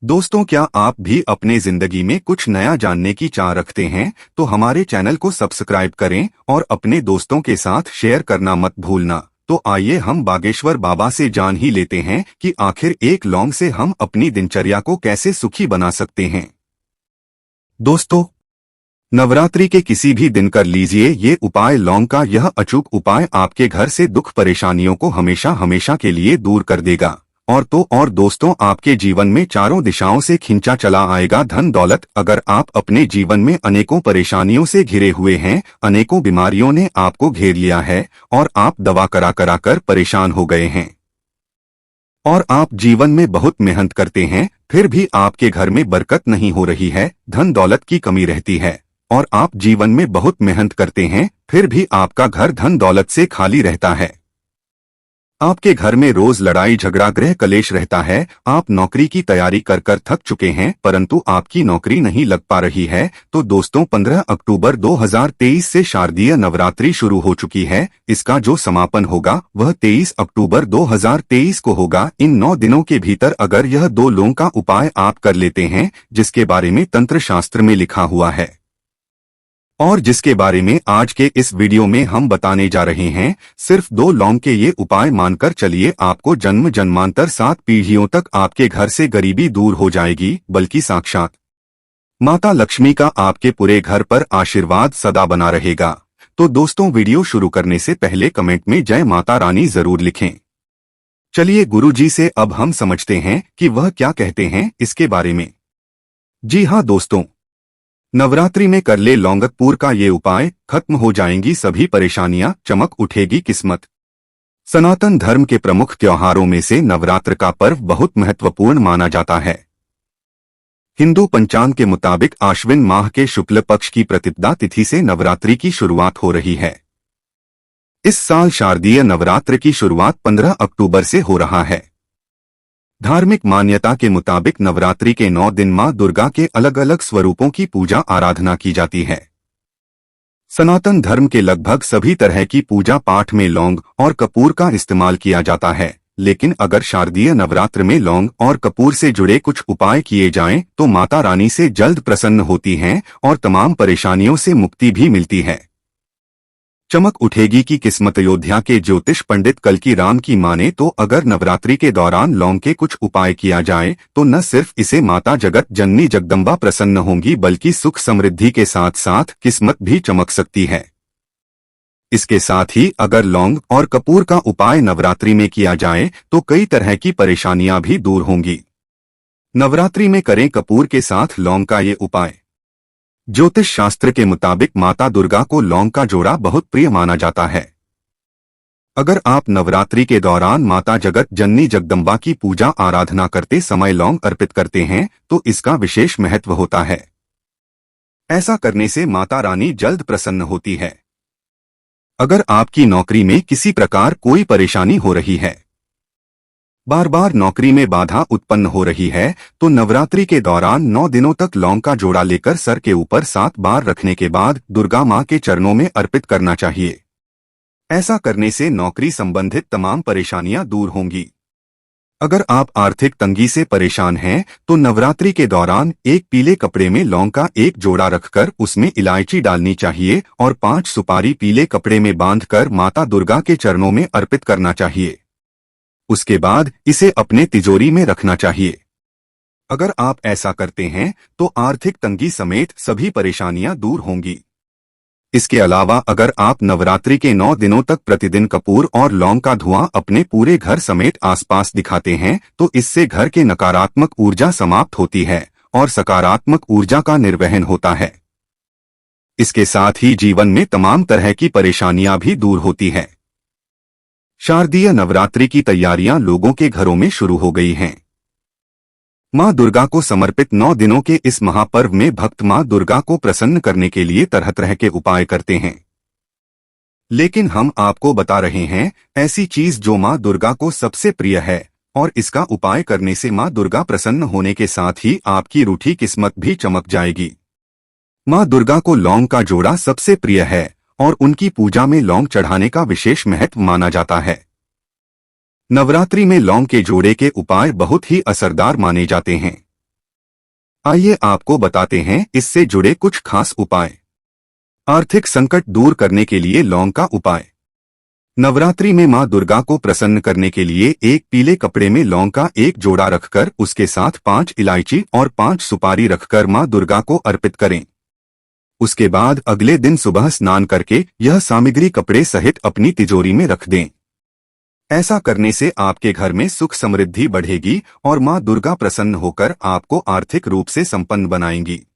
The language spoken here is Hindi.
दोस्तों, क्या आप भी अपने जिंदगी में कुछ नया जानने की चाह रखते हैं? तो हमारे चैनल को सब्सक्राइब करें और अपने दोस्तों के साथ शेयर करना मत भूलना। तो आइए हम बागेश्वर बाबा से जान ही लेते हैं कि आखिर एक लौंग से हम अपनी दिनचर्या को कैसे सुखी बना सकते हैं। दोस्तों, नवरात्रि के किसी भी दिन कर लीजिए ये उपाय। लौंग का यह अचूक उपाय आपके घर से दुख परेशानियों को हमेशा हमेशा के लिए दूर कर देगा। और दोस्तों, आपके जीवन में चारों दिशाओं से खिंचा चला आएगा धन दौलत। अगर आप अपने जीवन में अनेकों परेशानियों से घिरे हुए हैं, अनेकों बीमारियों ने आपको घेर लिया है और आप दवा करा करा कर परेशान हो गए हैं, और आप जीवन में बहुत मेहनत करते हैं, फिर भी आपके घर में बरकत नहीं हो रही है, धन दौलत की कमी रहती है, और आप जीवन में बहुत मेहनत करते हैं, फिर भी आपका घर धन दौलत से खाली रहता है। आपके घर में रोज लड़ाई झगड़ा गृह कलेश रहता है। आप नौकरी की तैयारी कर कर थक चुके हैं, परंतु आपकी नौकरी नहीं लग पा रही है। तो दोस्तों, 15 अक्टूबर 2023 से शारदीय नवरात्रि शुरू हो चुकी है। इसका जो समापन होगा वह 23 अक्टूबर 2023 को होगा। इन 9 दिनों के भीतर अगर यह 2 लोगों का उपाय आप कर लेते हैं, जिसके बारे में तंत्र शास्त्र में लिखा हुआ है और जिसके बारे में आज के इस वीडियो में हम बताने जा रहे हैं, सिर्फ 2 लौंग के ये उपाय मानकर चलिए, आपको जन्म जन्मांतर 7 पीढ़ियों तक आपके घर से गरीबी दूर हो जाएगी, बल्कि साक्षात माता लक्ष्मी का आपके पूरे घर पर आशीर्वाद सदा बना रहेगा। तो दोस्तों, वीडियो शुरू करने से पहले कमेंट में जय माता रानी जरूर लिखें। चलिए गुरुजी से अब हम समझते हैं कि वह क्या कहते हैं इसके बारे में। जी हाँ दोस्तों, नवरात्रि में कर ले लौंगकपूर का ये उपाय, खत्म हो जाएंगी सभी परेशानियां, चमक उठेगी किस्मत। सनातन धर्म के प्रमुख त्योहारों में से नवरात्र का पर्व बहुत महत्वपूर्ण माना जाता है। हिंदू पंचांग के मुताबिक आश्विन माह के शुक्ल पक्ष की प्रतिपदा तिथि से नवरात्रि की शुरुआत हो रही है। इस साल शारदीय नवरात्र की शुरुआत 15 अक्टूबर से हो रहा है। धार्मिक मान्यता के मुताबिक नवरात्रि के 9 दिन मां दुर्गा के अलग अलग स्वरूपों की पूजा आराधना की जाती है। सनातन धर्म के लगभग सभी तरह की पूजा पाठ में लौंग और कपूर का इस्तेमाल किया जाता है, लेकिन अगर शारदीय नवरात्र में लौंग और कपूर से जुड़े कुछ उपाय किए जाएं, तो माता रानी से जल्द प्रसन्न होती हैं और तमाम परेशानियों से मुक्ति भी मिलती है। चमक उठेगी की किस्मत। अयोध्या के ज्योतिष पंडित कल्की राम की माने तो अगर नवरात्रि के दौरान लौंग के कुछ उपाय किया जाए, तो न सिर्फ इसे माता जगत जननी जगदम्बा प्रसन्न होंगी, बल्कि सुख समृद्धि के साथ साथ किस्मत भी चमक सकती है। इसके साथ ही अगर लौंग और कपूर का उपाय नवरात्रि में किया जाए, तो कई तरह की परेशानियां भी दूर होंगी। नवरात्रि में करें कपूर के साथ लौंग का ये उपाय। ज्योतिष शास्त्र के मुताबिक माता दुर्गा को लौंग का जोड़ा बहुत प्रिय माना जाता है। अगर आप नवरात्रि के दौरान माता जगत जननी जगदम्बा की पूजा आराधना करते समय लौंग अर्पित करते हैं, तो इसका विशेष महत्व होता है। ऐसा करने से माता रानी जल्द प्रसन्न होती है। अगर आपकी नौकरी में किसी प्रकार कोई परेशानी हो रही है, बार बार नौकरी में बाधा उत्पन्न हो रही है, तो नवरात्रि के दौरान 9 दिनों तक लौंग का जोड़ा लेकर सर के ऊपर 7 बार रखने के बाद दुर्गा मां के चरणों में अर्पित करना चाहिए। ऐसा करने से नौकरी संबंधित तमाम परेशानियां दूर होंगी। अगर आप आर्थिक तंगी से परेशान हैं, तो नवरात्रि के दौरान एक पीले कपड़े में लौंग का एक जोड़ा रखकर उसमें इलायची डालनी चाहिए और 5 सुपारी पीले कपड़े में बांधकर माता दुर्गा के चरणों में अर्पित करना चाहिए। उसके बाद इसे अपने तिजोरी में रखना चाहिए। अगर आप ऐसा करते हैं, तो आर्थिक तंगी समेत सभी परेशानियां दूर होंगी। इसके अलावा अगर आप नवरात्रि के 9 दिनों तक प्रतिदिन कपूर और लौंग का धुआं अपने पूरे घर समेत आसपास दिखाते हैं, तो इससे घर के नकारात्मक ऊर्जा समाप्त होती है और सकारात्मक ऊर्जा का निर्वहन होता है। इसके साथ ही जीवन में तमाम तरह की परेशानियां भी दूर होती है। शारदीय नवरात्रि की तैयारियां लोगों के घरों में शुरू हो गई हैं। मां दुर्गा को समर्पित 9 दिनों के इस महापर्व में भक्त मां दुर्गा को प्रसन्न करने के लिए तरह तरह के उपाय करते हैं, लेकिन हम आपको बता रहे हैं ऐसी चीज जो मां दुर्गा को सबसे प्रिय है, और इसका उपाय करने से मां दुर्गा प्रसन्न होने के साथ ही आपकी रूठी किस्मत भी चमक जाएगी। मां दुर्गा को लौंग का जोड़ा सबसे प्रिय है और उनकी पूजा में लौंग चढ़ाने का विशेष महत्व माना जाता है। नवरात्रि में लौंग के जोड़े के उपाय बहुत ही असरदार माने जाते हैं। आइए आपको बताते हैं इससे जुड़े कुछ खास उपाय। आर्थिक संकट दूर करने के लिए लौंग का उपाय। नवरात्रि में मां दुर्गा को प्रसन्न करने के लिए एक पीले कपड़े में लौंग का एक जोड़ा रखकर उसके साथ 5 इलायची और 5 सुपारी रखकर मां दुर्गा को अर्पित करें। उसके बाद अगले दिन सुबह स्नान करके यह सामग्री कपड़े सहित अपनी तिजोरी में रख दें। ऐसा करने से आपके घर में सुख समृद्धि बढ़ेगी और मां दुर्गा प्रसन्न होकर आपको आर्थिक रूप से संपन्न बनाएंगी।